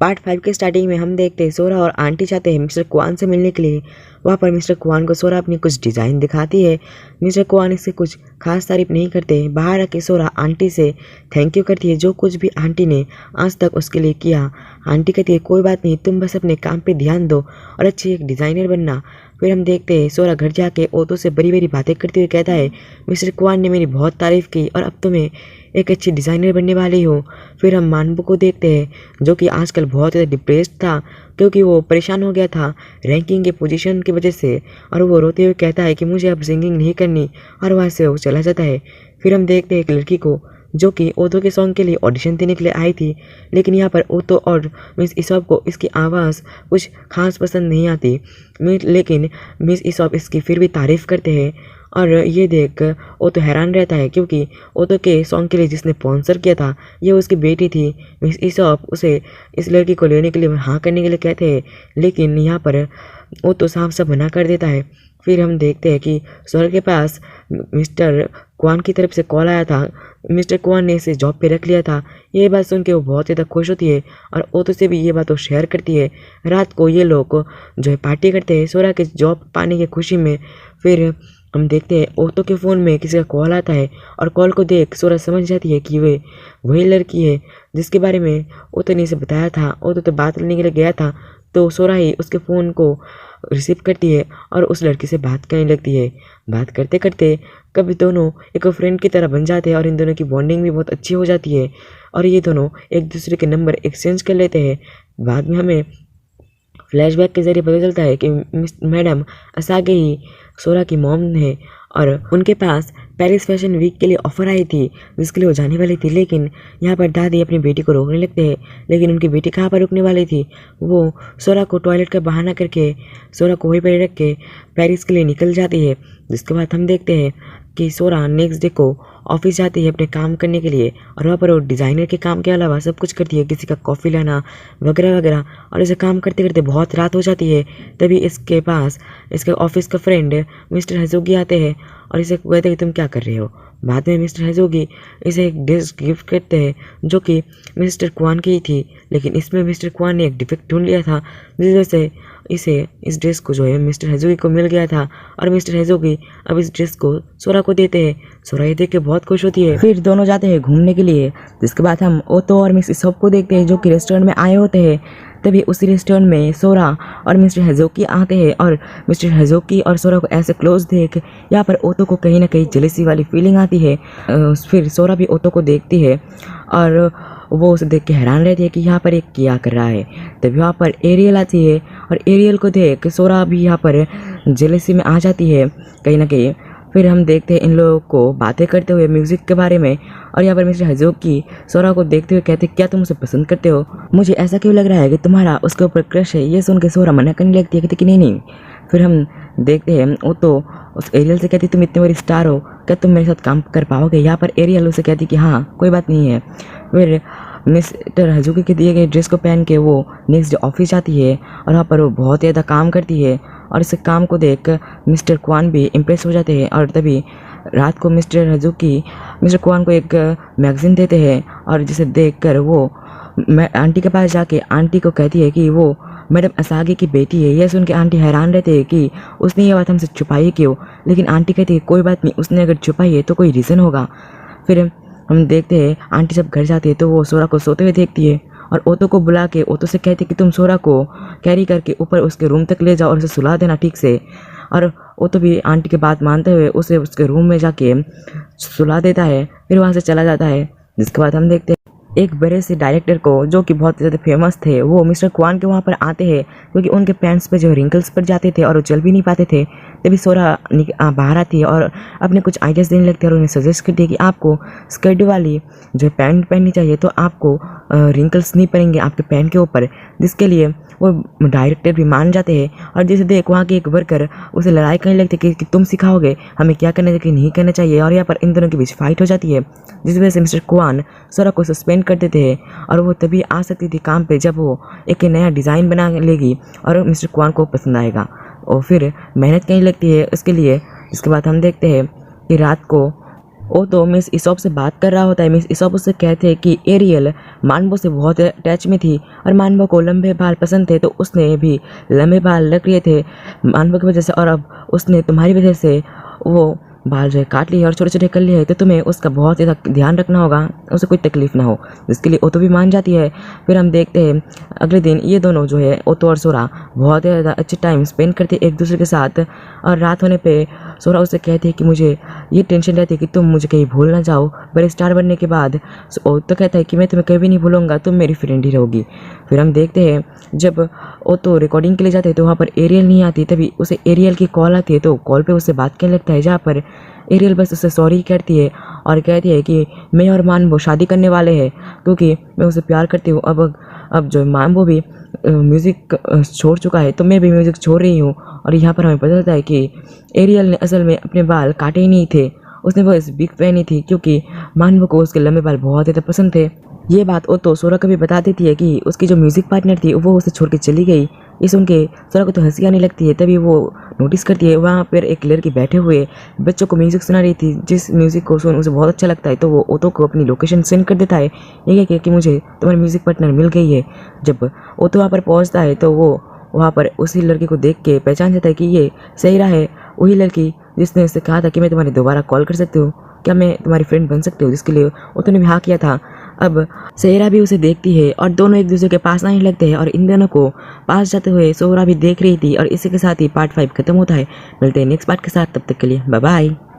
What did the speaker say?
Part 5 के starting में हम देखते हैं सोरा और आंटी जाते हैं मिस्टर क्वान से मिलने के लिए। वहाँ पर मिस्टर क्वान को सोरा अपनी कुछ डिज़ाइन दिखाती है। मिस्टर क्वान इससे कुछ खास तारीफ नहीं करते। बाहर आके सोरा आंटी से थैंक यू करती है जो कुछ भी आंटी ने आज तक उसके लिए किया। आंटी कहती है कोई बात नहीं, तुम बस अपने काम पे ध्यान दो और अच्छी एक डिज़ाइनर बनना। फिर हम देखते हैं सोरा घर जाके ओतो से बड़ी बड़ी बातें करते हुए कहता है मिस्टर क्वान ने मेरी बहुत तारीफ़ की और अब तो मैं एक अच्छी डिज़ाइनर बनने वाली हूँ। फिर हम मानबू को देखते हैं जो कि आजकल बहुत ज़्यादा डिप्रेस्ड था क्योंकि वो परेशान हो गया था रैंकिंग के पोजीशन की वजह से, और वो रोते हुए कहता है कि मुझे अब सिंगिंग नहीं करनी, और वहाँ से वो चला जाता है। फिर हम देखते हैं एक लड़की को जो कि ओतो के सॉन्ग के लिए ऑडिशन देने के लिए आई थी, लेकिन यहाँ पर ओतो और मिस इसॉप को इसकी आवाज़ कुछ खास पसंद नहीं आती, लेकिन मिस इसॉप इसकी फिर भी तारीफ़ करते हैं। और ये देख ओतो हैरान रहता है क्योंकि ओतो के सॉन्ग के लिए जिसने स्पॉन्सर किया था ये उसकी बेटी थी। मिस इसॉप उसे इस लड़की को लेने के लिए हाँ करने के लिए कहते हैं, लेकिन यहाँ पर ओतो साफ साफ मना कर देता है। फिर हम देखते हैं कि सोरा के पास मिस्टर क्वान की तरफ से कॉल आया था। मिस्टर क्वान ने इसे जॉब पे रख लिया था। ये बात सुन के वो बहुत ज़्यादा खुश होती है और ओतो से भी ये बात वो शेयर करती है। रात को ये लोग जो है पार्टी करते हैं सोरा के जॉब पाने की खुशी में। फिर हम देखते हैं ओतो के फ़ोन में किसी का कॉल आता है और कॉल को देख सोरा समझ जाती है कि वे वही लड़की है जिसके बारे में ओतो ने इसे बताया था। ओतो तो बात करने के लिए गया था तो सोरा ही उसके फ़ोन को रिसीव करती है और उस लड़की से बात करने लगती है। बात करते करते कभी दोनों एक फ्रेंड की तरह बन जाते हैं और इन दोनों की बॉन्डिंग भी बहुत अच्छी हो जाती है और ये दोनों एक दूसरे के नंबर एक्सचेंज कर लेते हैं। बाद में हमें फ्लैशबैक के जरिए पता चलता है कि मैडम असागे ही सोरा की मॉम है और उनके पास पेरिस फैशन वीक के लिए ऑफ़र आई थी जिसके लिए वो जाने वाली थी, लेकिन यहाँ पर दादी अपनी बेटी को रोकने लगते हैं। लेकिन उनकी बेटी कहाँ पर रुकने वाली थी, वो सोरा को टॉयलेट का बहाना करके सोरा को वहीं पर रख के पेरिस के लिए निकल जाती है। जिसके बाद हम देखते हैं कि सोरा नेक्स्ट डे को ऑफिस जाती है अपने काम करने के लिए और वहाँ पर वो डिज़ाइनर के काम के अलावा सब कुछ करती है, किसी का कॉफ़ी लाना वगैरह वगैरह। और इसे काम करते करते बहुत रात हो जाती है। तभी इसके पास इसके ऑफिस का फ्रेंड मिस्टर हजोगी आते हैं और इसे कहते हैं कि तुम क्या कर रहे हो। बाद में मिस्टर हजोगी इसे एक डिश गिफ्ट करते हैं जो कि मिस्टर क्वान की ही थी, लेकिन इसमें मिस्टर क्वान ने एक डिफेक्ट ढूंढ लिया था जिस वजह से इस ड्रेस को जो है मिस्टर हजोगी को मिल गया था और मिस्टर हजोगी अब इस ड्रेस को सोरा को देते हैं। सोरा ये देख के बहुत खुश होती है। फिर दोनों जाते हैं घूमने के लिए, जिसके बाद हम ओतो और मिस इसॉप को देखते हैं जो कि रेस्टोरेंट में आए होते हैं। तभी उसी रेस्टोरेंट में सोरा और मिस्टर हजोकी आते हैं और मिस्टर हजोकी और सोरा को ऐसे क्लोज देख यहाँ पर ओतो को कहीं ना कहीं जेलसी वाली फीलिंग आती है। फिर सोरा भी ओतो को देखती है और वो उसे देख के हैरान रहती है कि यहाँ पर एक क्या कर रहा है। तभी वहाँ पर एरियल आती है और एरियल को देख सोरा भी यहाँ पर जेलसी में आ जाती है कहीं ना कहीं। फिर हम देखते हैं इन लोगों को बातें करते हुए म्यूज़िक के बारे में और यहाँ पर मिस्टर हजोकी सोरा को देखते हुए कहते क्या तुम उसे पसंद करते हो, मुझे ऐसा क्यों लग रहा है कि तुम्हारा उसके ऊपर क्रश है। ये सुन के सोरा मना करने लगती है, कहती कि नहीं। फिर हम देखते हैं वो तो उस एरियल से कहती तुम इतने बड़ी स्टार हो, क्या तुम मेरे साथ काम कर पाओगे। यहाँ पर एरियल उसे कहती कि हाँ कोई बात नहीं है। फिर मिस्टर हजोकी के दिए गए ड्रेस को पहन के वो नेक्स्ट डे ऑफिस जाती है और वहाँ पर वो बहुत ज़्यादा काम करती है और इस काम को देख मिस्टर क्वान भी इम्प्रेस हो जाते हैं। और तभी रात को मिस्टर हजोकी मिस्टर क्वान को एक मैगज़ीन देते हैं और जिसे देखकर वो आंटी के पास जाके आंटी को कहती है कि वो मैडम असागी की बेटी है। यह सुन के आंटी हैरान रहते हैं कि उसने ये बात हमसे छुपाई क्यों, लेकिन आंटी कहती है कोई बात नहीं, उसने अगर छुपाई है तो कोई रीज़न होगा। फिर हम देखते हैं आंटी जब घर जाती है तो वो सोरा को सोते हुए देखती है और ओतो को बुला के ओतो से कहती है कि तुम सोरा को कैरी करके ऊपर उसके रूम तक ले जाओ और उसे सुला देना ठीक से। और ओतो भी आंटी की बात मानते हुए उसे उसके रूम में जाके सुला देता है, फिर वहाँ से चला जाता है। जिसके बाद हम देखते हैं एक बड़े से डायरेक्टर को जो कि बहुत ज़्यादा फेमस थे वो मिस्टर क्वान के वहाँ पर आते हैं क्योंकि उनके पैंट्स पे जो रिंकल्स पड़ जाते थे और वो चल भी नहीं पाते थे। तभी सोरा बाहर आती है और अपने कुछ आइडियाज़ देने लगती है और उन्हें सजेस्ट करती है कि आपको स्कर्ट वाली जो पैंट पहननी चाहिए तो आपको रिंकल्स नहीं पड़ेंगे आपके पैंट के ऊपर, जिसके लिए वो डायरेक्टर भी मान जाते हैं। और जैसे देख वहाँ के एक वर्कर उसे लड़ाई करने लगते कि तुम सिखाओगे हमें क्या करना चाहिए नहीं करना चाहिए, और यहाँ पर इन दोनों के बीच फाइट हो जाती है जिस वजह से मिस्टर क्वान सोरा को सस्पेंड कर देते हैं और वो तभी आ सकती थी काम पे जब वो एक नया डिज़ाइन बना लेगी और मिस्टर क्वान को पसंद आएगा और फिर मेहनत करने लगती है उसके लिए। इसके बाद हम देखते हैं कि रात को वो तो मिस इसॉप से बात कर रहा होता है। मिस इसॉप उससे कहते हैं कि एरियल मानवो से बहुत अटैच में थी और मानवो को लंबे बाल पसंद थे, तो उसने भी लंबे बाल रख लिए थे मानवो की वजह से, और अब उसने तुम्हारी वजह से वो बाल जो है काट लिए और छोटे छोटे कर लिए, तो तुम्हें उसका बहुत ज़्यादा ध्यान रखना होगा, उसे कोई तकलीफ ना हो। जिसके लिए ओतो भी मान जाती है। फिर हम देखते हैं अगले दिन ये दोनों जो है ओतो और सोरा बहुत ज़्यादा अच्छे टाइम स्पेंड करते एक दूसरे के साथ। और रात होने पे सोरा उससे कहती है कि मुझे ये टेंशन रहती है कि तुम मुझे कहीं भूल ना जाओ बड़े स्टार बनने के बाद। ओतो कहता है कि मैं तुम्हें कभी नहीं भूलूंगा, तुम मेरी फ्रेंड ही रहोगी। फिर हम देखते हैं जब ओतो रिकॉर्डिंग के लिए जाते हैं तो वहाँ पर एरियल नहीं आती, तभी उसे एरियल की कॉल आती है, तो कॉल पे उससे बात करने लगता है, जहाँ पर एरियल बस उससे सॉरी करती है और कहती है कि मैं और मानवो शादी करने वाले हैं क्योंकि मैं उसे प्यार करती हूँ। अब जो मानवो भी म्यूज़िक छोड़ चुका है, तो मैं भी म्यूज़िक छोड़ रही हूँ। और यहाँ पर हमें पता चलता है कि एरियल ने असल में अपने बाल काटे ही नहीं थे, उसने बस बिग पहनी थी क्योंकि मानवो को उसके लंबे बाल बहुत ज़्यादा पसंद थे। ये बात ओतो सोरा को भी बता देती है कि उसकी जो म्यूज़िक पार्टनर थी वो उसे छोड़ के चली गई। ये सुन के सोरा को तो हंसी आने लगती है। तभी वो नोटिस करती है वहाँ पर एक लड़की बैठे हुए बच्चों को म्यूज़िक सुना रही थी, जिस म्यूज़िक को सुन उसे बहुत अच्छा लगता है, तो वो ओतो को अपनी लोकेशन सेंड कर देता है, ये कह कि मुझे तुम्हारी म्यूज़िक पार्टनर मिल गई है। जब ओतो वहाँ पर पहुँचता है तो वो वहाँ पर उसी लड़की को देख के पहचान जाता है कि ये सहीरा है, वही लड़की जिसने उससे कहा था कि मैं तुम्हारी दोबारा कॉल कर सकती हूँ, क्या मैं तुम्हारी फ्रेंड बन सकती हूँ, जिसके लिए ओतो ने भी हाँ किया था। अब सहीरा भी उसे देखती है और दोनों एक दूसरे के पास आने लगते हैं और इन दोनों को पास जाते हुए सोहरा भी देख रही थी। और इसी के साथ ही पार्ट 5 खत्म होता है। मिलते हैं नेक्स्ट पार्ट के साथ, तब तक के लिए बाय बाय।